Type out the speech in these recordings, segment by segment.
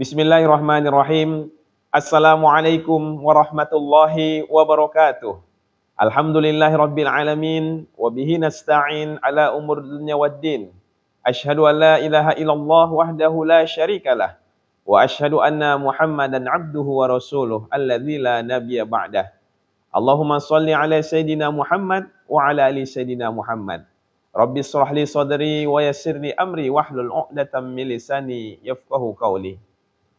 Bismillahirrahmanirrahim. Assalamualaikum warahmatullahi wabarakatuh. Alhamdulillahirabbil alamin wa bihi nasta'in ala umur dunya waddin. Asyhadu an la ilaha illallah wahdahu la syarikalah wa asyhadu anna Muhammadan abduhu wa rasuluh alladzi la nabiyya ba'dah. Allahumma shalli ala sayidina Muhammad wa ala ali sayidina Muhammad. Rabbi shrah li sadri wa yassir li amri wahlul 'uqdatam min lisani yafqahu qawli.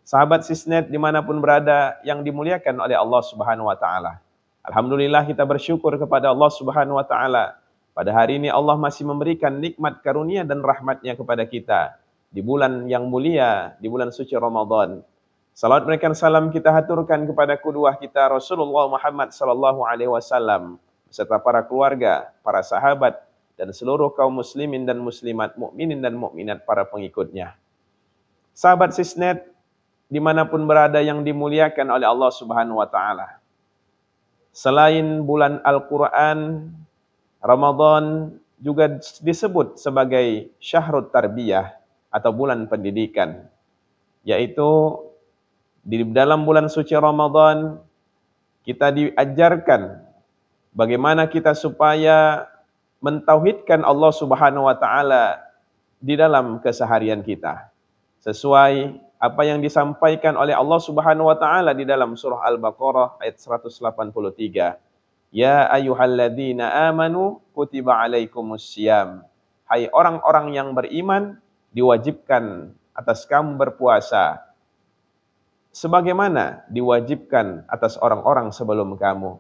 Sahabat Sisnet dimanapun berada yang dimuliakan oleh Allah Subhanahu wa Ta'ala. Alhamdulillah kita bersyukur kepada Allah Subhanahu wa Ta'ala. Pada hari ini Allah masih memberikan nikmat karunia dan rahmatnya kepada kita. Di bulan yang mulia, di bulan suci Ramadan. Salawat dan salam kita haturkan kepada qudwah kita Rasulullah Muhammad sallallahu alaihi wasallam beserta para keluarga, para sahabat dan seluruh kaum muslimin dan muslimat, mukminin dan mukminat para pengikutnya. Sahabat Sisnet dimanapun berada yang dimuliakan oleh Allah Subhanahu wa Ta'ala. Selain bulan Al-Quran, Ramadan juga disebut sebagai Syahrut Tarbiyah atau bulan pendidikan. Yaitu di dalam bulan suci Ramadan kita diajarkan bagaimana kita supaya mentauhidkan Allah Subhanahu wa Ta'ala di dalam keseharian kita. Sesuai apa yang disampaikan oleh Allah Subhanahu wa Ta'ala di dalam surah Al-Baqarah ayat 183. Ya ayyuhalladzina amanu kutiba alaikumussyiyam. Hai orang-orang yang beriman, diwajibkan atas kamu berpuasa sebagaimana diwajibkan atas orang-orang sebelum kamu.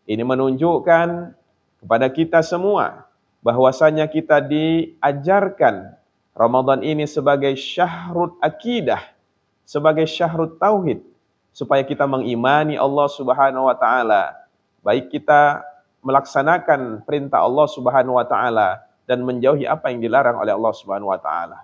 Ini menunjukkan kepada kita semua bahwasanya kita diajarkan Ramadan ini sebagai syahrut akidah, sebagai syahrut tauhid, supaya kita mengimani Allah Subhanahu wa Ta'ala, baik kita melaksanakan perintah Allah Subhanahu wa Ta'ala dan menjauhi apa yang dilarang oleh Allah Subhanahu wa Ta'ala.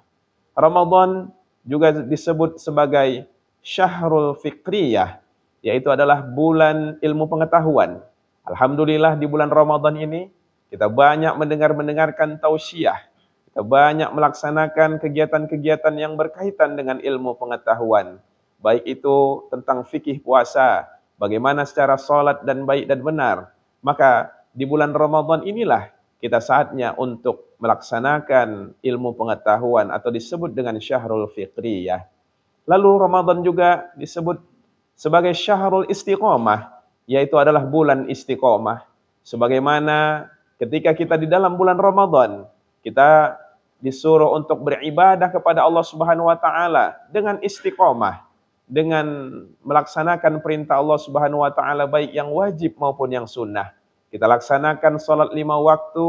Ramadan juga disebut sebagai syahrul fikriyah, yaitu adalah bulan ilmu pengetahuan. Alhamdulillah di bulan Ramadan ini kita banyak mendengarkan tausiah. Kita banyak melaksanakan kegiatan-kegiatan yang berkaitan dengan ilmu pengetahuan. Baik itu tentang fikih puasa, bagaimana secara salat dan baik dan benar. Maka di bulan Ramadan inilah kita saatnya untuk melaksanakan ilmu pengetahuan atau disebut dengan syahrul fikriyah. Lalu Ramadan juga disebut sebagai syahrul istiqomah, yaitu adalah bulan istiqomah. Sebagaimana ketika kita di dalam bulan Ramadan, kita disuruh untuk beribadah kepada Allah Subhanahu wa Ta'ala dengan istiqomah, dengan melaksanakan perintah Allah Subhanahu wa Ta'ala baik yang wajib maupun yang sunnah. Kita laksanakan salat 5 waktu,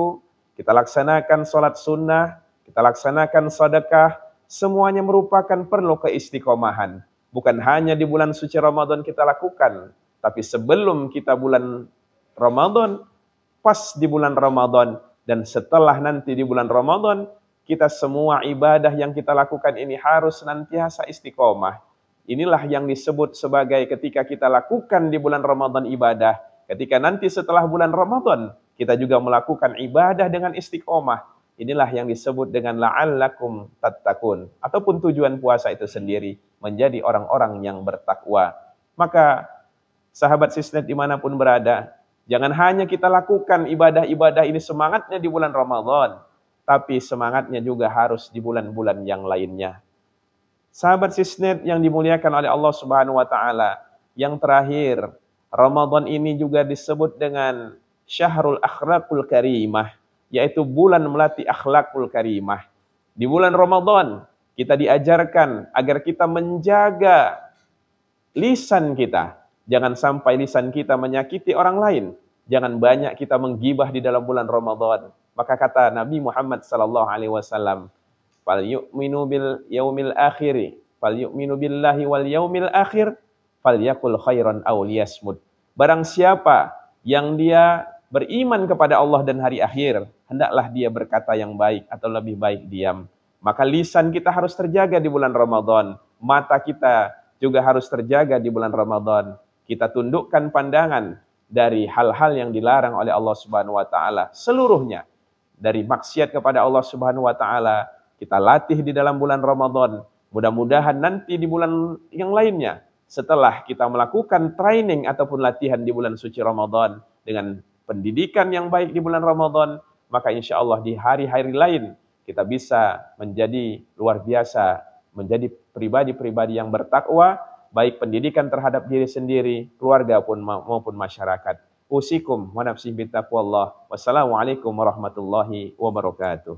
kita laksanakan salat sunnah, kita laksanakan sedekah, semuanya merupakan perlu keistiqomahan. Bukan hanya di bulan suci Ramadan kita lakukan, tapi sebelum kita bulan Ramadan, pas di bulan Ramadan, dan setelah nanti di bulan Ramadan, kita semua ibadah yang kita lakukan ini harus senantiasa istiqomah. Inilah yang disebut sebagai ketika kita lakukan di bulan Ramadan ibadah, ketika nanti setelah bulan Ramadan, kita juga melakukan ibadah dengan istiqomah. Inilah yang disebut dengan la'allakum tattaqun, ataupun tujuan puasa itu sendiri, menjadi orang-orang yang bertakwa. Maka, sahabat Sisnet dimanapun berada, jangan hanya kita lakukan ibadah-ibadah ini semangatnya di bulan Ramadan, tapi semangatnya juga harus di bulan-bulan yang lainnya. Sahabat Sisnet yang dimuliakan oleh Allah Subhanahu wa Ta'ala, yang terakhir, Ramadan ini juga disebut dengan syahrul akhlaqul karimah, yaitu bulan melatih akhlakul karimah. Di bulan Ramadan, kita diajarkan agar kita menjaga lisan kita. Jangan sampai lisan kita menyakiti orang lain. Jangan banyak kita menggibah di dalam bulan Ramadan. Maka kata Nabi Muhammad sallallahu alaihi wasallam, "Fal yu'minu bil yaumil akhir, fal yu'minu billahi wal yaumil akhir, falyakul khairan aw liyasmut." Barang siapa yang dia beriman kepada Allah dan hari akhir, hendaklah dia berkata yang baik atau lebih baik diam. Maka lisan kita harus terjaga di bulan Ramadan, mata kita juga harus terjaga di bulan Ramadan. Kita tundukkan pandangan dari hal-hal yang dilarang oleh Allah Subhanahu wa Ta'ala seluruhnya. Dari maksiat kepada Allah Subhanahu wa Ta'ala, kita latih di dalam bulan Ramadan. Mudah-mudahan nanti di bulan yang lainnya, setelah kita melakukan training ataupun latihan di bulan suci Ramadan dengan pendidikan yang baik di bulan Ramadan, maka insya Allah di hari-hari lain kita bisa menjadi luar biasa, menjadi pribadi-pribadi yang bertakwa, baik pendidikan terhadap diri sendiri, keluarga pun maupun masyarakat. Usikum wa nafsi bittaqwallah. Wassalamualaikum warahmatullahi wabarakatuh.